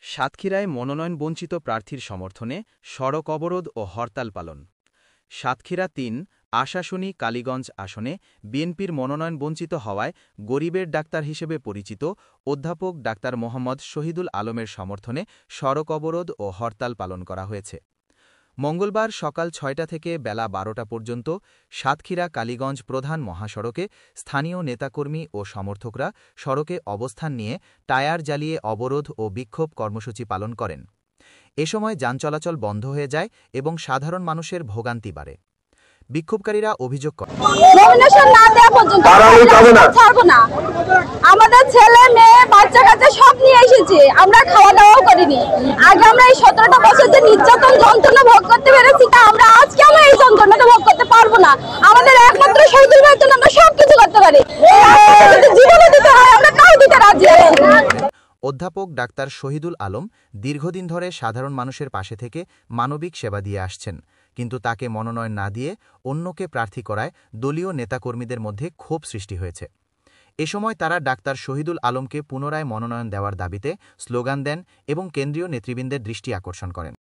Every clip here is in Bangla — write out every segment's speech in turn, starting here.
সাতক্ষীরায় মনোনয়ন বঞ্চিত প্রার্থীর সমর্থনে সড়ক অবরোধ ও হরতাল পালন। সাতক্ষীরা ৩ আশাশুনি কালীগঞ্জ আসনে বিএনপির মনোনয়ন বঞ্চিত হওয়ায় গরিবের ডাক্তার হিসেবে পরিচিত অধ্যাপক ডাক্তার মোহাম্মদ শহীদুল আলমের সমর্থনে সড়ক অবরোধ ও হরতাল পালন করা হয়েছে। মঙ্গলবার সকাল ৬টা থেকে বেলা ১২টা পর্যন্ত সাতক্ষীরা কালীগঞ্জ প্রধান মহাসড়কে স্থানীয় নেতাকর্মী ও সমর্থকরা সড়কে অবস্থান নিয়ে টায়ার জ্বালিয়ে অবরোধ ও বিক্ষোভ কর্মসূচি পালন করেন। এ সময় যান চলাচল বন্ধ হয়ে যায় এবং সাধারণ মানুষের ভোগান্তি বাড়ে। বিক্ষোভকারীরা অভিযোগ করেন, আমাদের ছেলে মেয়ে বাচ্চা কাচ্চা সব নিয়ে এসেছে, আমরা খাওয়া দাওয়াও করিনি। আগে আমরা এই 17টা বছর যে নির্যাতন যন্ত্রণা ভোগ করতে পেরেছি, তা আজকে আমরা এই যন্ত্রণাটা ভোগ করতে পারবো না। আমাদের একমাত্র শহীদুল ভাইয়ের জন্য আমরা সবকিছু করতে পারি, জীবনও দিতে হয়, আমরা তাও দিতে রাজি আছি। অধ্যাপক ডাক্তার শহীদুল আলম দীর্ঘদিন ধরে সাধারণ মানুষের পাশে থেকে মানবিক সেবা দিয়ে আসছেন, কিন্তু তাকে মনোনয়ন না দিয়ে অন্যকে প্রার্থী করায় দলীয় নেতাকর্মীদের মধ্যে ক্ষোভ সৃষ্টি হয়েছে। এ সময় তারা ডাক্তার শহীদুল আলমকে পুনরায় মনোনয়ন দেওয়ার দাবিতে স্লোগান দেন এবং কেন্দ্রীয় নেতৃবৃন্দের দৃষ্টি আকর্ষণ করেন।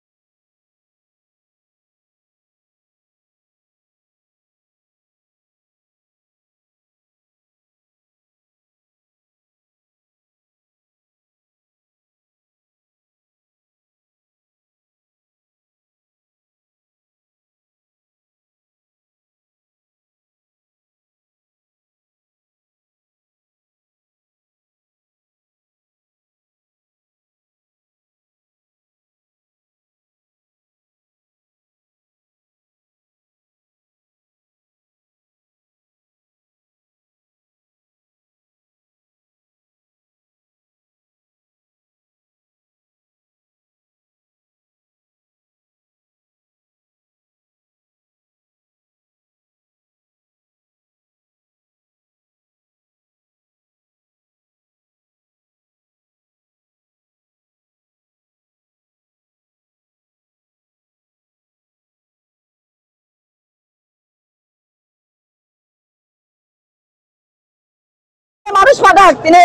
মানুষ পাঠাক, তিনি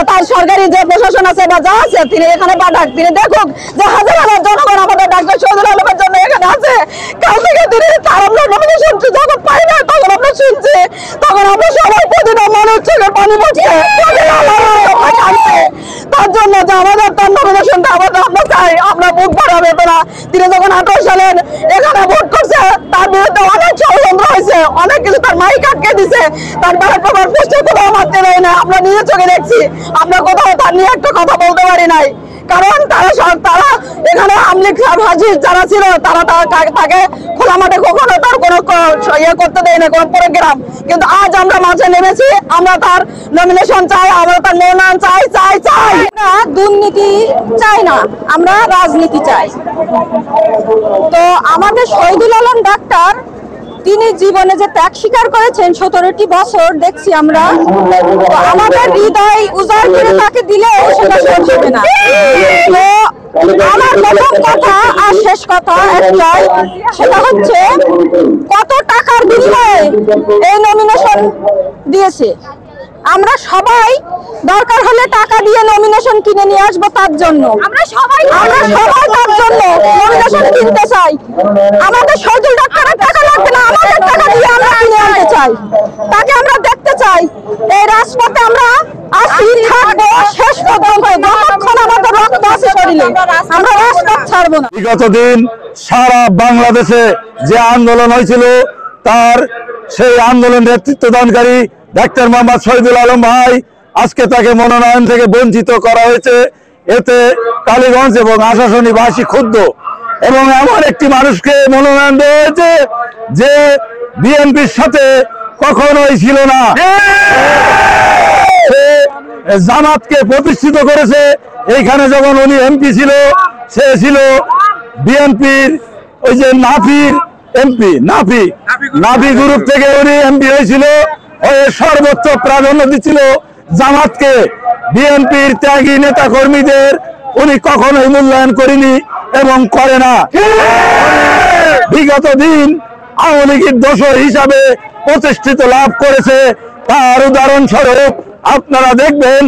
তার সরকারি যে প্রশাসন আছে বা যা আছে তিনি এখানে পাঠাক, তিনি দেখুক যে হাজার হাজার জনগণ আমাদের ডাক্তার শহীদুল আলমের জন্য এখানে আছে। কাল থেকে তিনি তার আমরা নমিনেশন যখন পাই না, তখন আমরা শুনছি, তখন আমরা সবাই প্রতিটা মানুষ চোখে পানি পড়ছে তার জন্য যে আমাদের তার নমিনেশনটা আমরা চাই। আমরা বুক বাড়াবে না, তিনি যখন 18 সালের এখানে ভোট করছে, তার বিরুদ্ধে অনেক ষড়যন্ত্র হয়েছে, অনেক কিছু, তার মাইক আটকে দিছে, তার ব্যাপার প্রমাণ পুষ্টি কোথাও মারতে দেয় না, আমরা নিজে চোখে দেখছি। আমরা কোথাও তার নিয়ে একটা কথা বলতে পারি নাই, কারণ তারা এখানে আমলিগ হাজির যারা ছিল তারা তাকে খোলা মাঠে কখনো তার কোনো ইয়ে করতে দেয় না, কোনো প্রোগ্রাম। কিন্তু আজ আমরা মাঝে নেমেছি, আমরা তার নমিনেশন চাই, আমরা তার মনোনয়ন চাই চাই চাই। দুর্নীতি চাই না, আমরা রাজনীতি চাই। তো আমাদের শহীদুল আলম ডাক্তার, তিনি জীবনে যে ত্যাগ স্বীকার করেছেন 17টি বছর দেখছি আমরা, আমাদের হৃদয় উজাড় করে তাকে দিলেও সেটা শেষ হবে না। তো আমার প্রথম কথা আর শেষ কথা একটাই, সেটা হচ্ছে কত টাকার বিনিময়ে এই নমিনেশন দিয়েছে। আমরা সবাই দরকার হলে টাকা দিয়ে নমিনেশন কিনে নিয়ে আসবো তার জন্য, আমরা সবাই তার জন্য নমিনেশন কিনতে চাই। আমাদের শহীদুল ডাক্তারের টাকা লাগবে না, আমাদের টাকা দিয়ে আমরা কিনে আনতে চাই, তাকে আমরা দেখতে চাই। এই রাজপথে আমরা আসি, থাকবো শেষ পর্যন্ত, যতক্ষণ আমাদের রক্ত আছে শরীরে, আমরা রাজপথ ছাড়বো না। বিগত দিন সারা বাংলাদেশে যে আন্দোলন হয়েছিল, তার সেই আন্দোলন নেতৃত্বদানকারী ডাক্তার মোহাম্মদ শহীদুল আলম ভাই, আজকে তাকে মনোনয়ন থেকে বঞ্চিত করা হয়েছে। এতে কালীগঞ্জ এবং আশাশুনিবাসী ক্ষুব্ধ, এবং এমন একটি মানুষকে মনোনয়ন দেওয়া হয়েছে যে বিএনপির সাথে কখনোই ছিল না। সে জামাতকে প্রতিষ্ঠিত করেছে। এইখানে যখন উনি এমপি ছিল, সে ছিল বিএনপির ওই যে নাফির এমপি, নাফি গ্রুপ থেকে উনি এমপি হয়েছিল। সর্বোচ্চ প্রাধান্য দিচ্ছিল জামাতকে। বিএনপির ত্যাগী নেতা কর্মীদের উনি কখনোই মূল্যায়ন করেনি এবং করে না। বিগত দিন আওয়ামী লীগের দোসর হিসাবে প্রতিষ্ঠিত লাভ করেছে। তার উদাহরণস্বরূপ আপনারা দেখবেন